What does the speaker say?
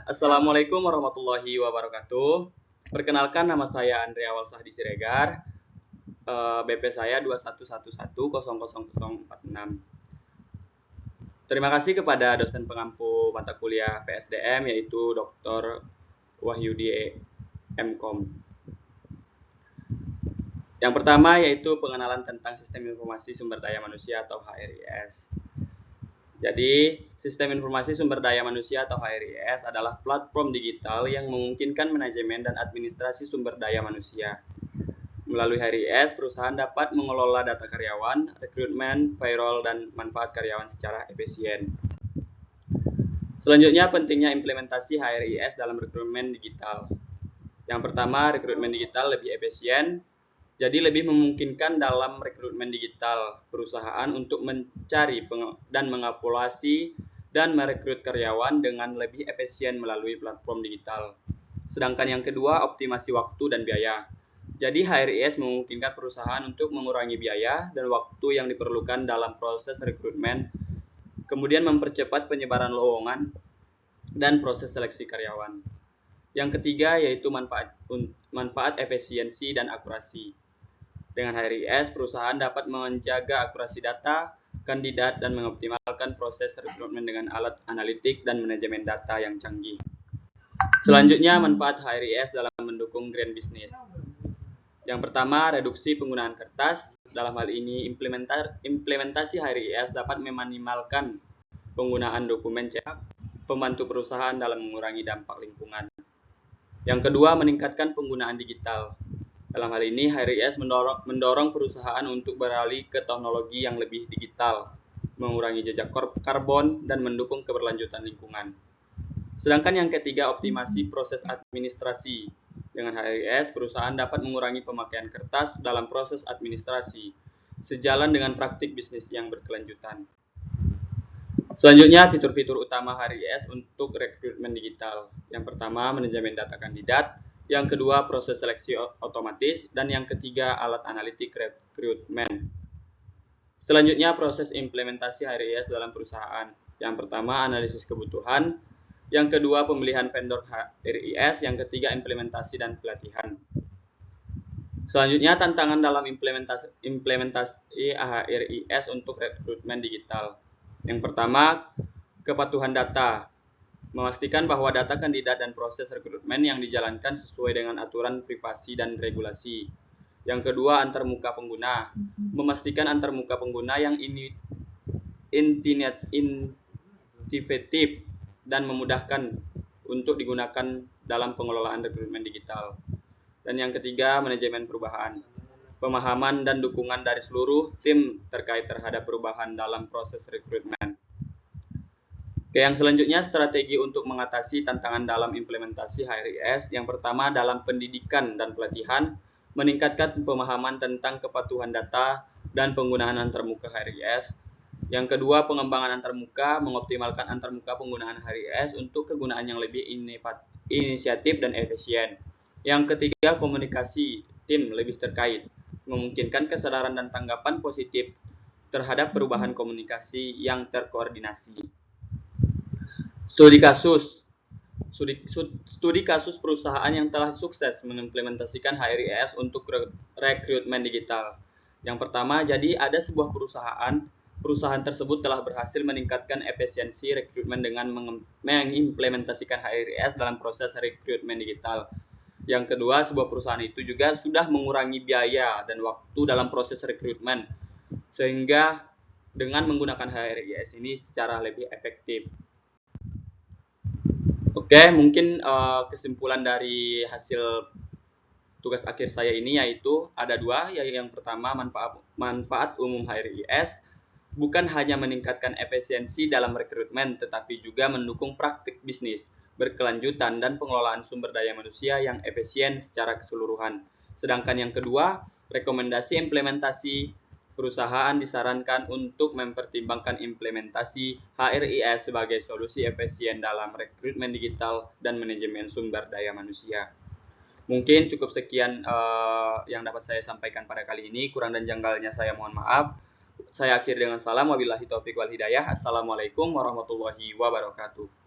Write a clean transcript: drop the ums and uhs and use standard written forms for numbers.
Assalamualaikum warahmatullahi wabarakatuh. Perkenalkan, nama saya Andre Awalsahdi Siregar. BP saya 2111000046. Terima kasih kepada dosen pengampu mata kuliah PSDM yaitu Dr. Wahyudi MKom. Yang pertama yaitu pengenalan tentang Sistem Informasi Sumber Daya Manusia atau HRIS. Jadi, Sistem Informasi Sumber Daya Manusia atau HRIS adalah platform digital yang memungkinkan manajemen dan administrasi sumber daya manusia. Melalui HRIS, perusahaan dapat mengelola data karyawan, rekrutmen, payroll, dan manfaat karyawan secara efisien. Selanjutnya, pentingnya implementasi HRIS dalam rekrutmen digital. Yang pertama, rekrutmen digital lebih efisien. Jadi lebih memungkinkan dalam rekrutmen digital perusahaan untuk mencari dan mengapolasi dan merekrut karyawan dengan lebih efisien melalui platform digital. Sedangkan yang kedua, optimasi waktu dan biaya. Jadi HRIS memungkinkan perusahaan untuk mengurangi biaya dan waktu yang diperlukan dalam proses rekrutmen, kemudian mempercepat penyebaran lowongan dan proses seleksi karyawan. Yang ketiga yaitu manfaat efisiensi dan akurasi. Dengan HRIS, perusahaan dapat menjaga akurasi data kandidat dan mengoptimalkan proses rekrutmen dengan alat analitik dan manajemen data yang canggih. Selanjutnya, manfaat HRIS dalam mendukung green business. Yang pertama, reduksi penggunaan kertas. Dalam hal ini, implementasi HRIS dapat meminimalkan penggunaan dokumen cetak, membantu perusahaan dalam mengurangi dampak lingkungan. Yang kedua, meningkatkan penggunaan digital. Dalam hal ini, HRIS mendorong perusahaan untuk beralih ke teknologi yang lebih digital, mengurangi jejak karbon, dan mendukung keberlanjutan lingkungan. Sedangkan yang ketiga, optimasi proses administrasi. Dengan HRIS, perusahaan dapat mengurangi pemakaian kertas dalam proses administrasi, sejalan dengan praktik bisnis yang berkelanjutan. Selanjutnya, fitur-fitur utama HRIS untuk rekrutmen digital. Yang pertama, manajemen data kandidat. Yang kedua, proses seleksi otomatis. Dan yang ketiga, alat analitik rekrutmen. Selanjutnya, proses implementasi HRIS dalam perusahaan. Yang pertama, analisis kebutuhan. Yang kedua, pemilihan vendor HRIS. Yang ketiga, implementasi dan pelatihan. Selanjutnya, tantangan dalam implementasi HRIS untuk rekrutmen digital. Yang pertama, kepatuhan data. Memastikan bahwa data kandidat dan proses rekrutmen yang dijalankan sesuai dengan aturan privasi dan regulasi. Yang kedua, antarmuka pengguna. Memastikan antarmuka pengguna yang intuitif dan memudahkan untuk digunakan dalam pengelolaan rekrutmen digital. Dan yang ketiga, manajemen perubahan. Pemahaman dan dukungan dari seluruh tim terkait terhadap perubahan dalam proses rekrutmen. Oke, yang selanjutnya strategi untuk mengatasi tantangan dalam implementasi HRIS. Yang pertama, dalam pendidikan dan pelatihan, meningkatkan pemahaman tentang kepatuhan data dan penggunaan antarmuka HRIS. Yang kedua, pengembangan antarmuka, mengoptimalkan antarmuka penggunaan HRIS untuk kegunaan yang lebih inisiatif dan efisien. Yang ketiga, komunikasi tim lebih terkait, memungkinkan kesadaran dan tanggapan positif terhadap perubahan komunikasi yang terkoordinasi. Studi kasus perusahaan yang telah sukses mengimplementasikan HRIS untuk rekrutmen digital. Yang pertama, jadi ada sebuah perusahaan tersebut telah berhasil meningkatkan efisiensi rekrutmen dengan mengimplementasikan HRIS dalam proses rekrutmen digital. Yang kedua, sebuah perusahaan itu juga sudah mengurangi biaya dan waktu dalam proses rekrutmen, sehingga dengan menggunakan HRIS ini secara lebih efektif. Oke, mungkin kesimpulan dari hasil tugas akhir saya ini yaitu ada dua, yaitu yang pertama manfaat umum HRIS bukan hanya meningkatkan efisiensi dalam rekrutmen, tetapi juga mendukung praktik bisnis berkelanjutan dan pengelolaan sumber daya manusia yang efisien secara keseluruhan. Sedangkan yang kedua, rekomendasi implementasi perusahaan disarankan untuk mempertimbangkan implementasi HRIS sebagai solusi efisien dalam rekrutmen digital dan manajemen sumber daya manusia. Mungkin cukup sekian yang dapat saya sampaikan pada kali ini. Kurang dan janggalnya saya mohon maaf. Saya akhiri dengan salam. Wabillahi taufiq wal hidayah. Assalamualaikum warahmatullahi wabarakatuh.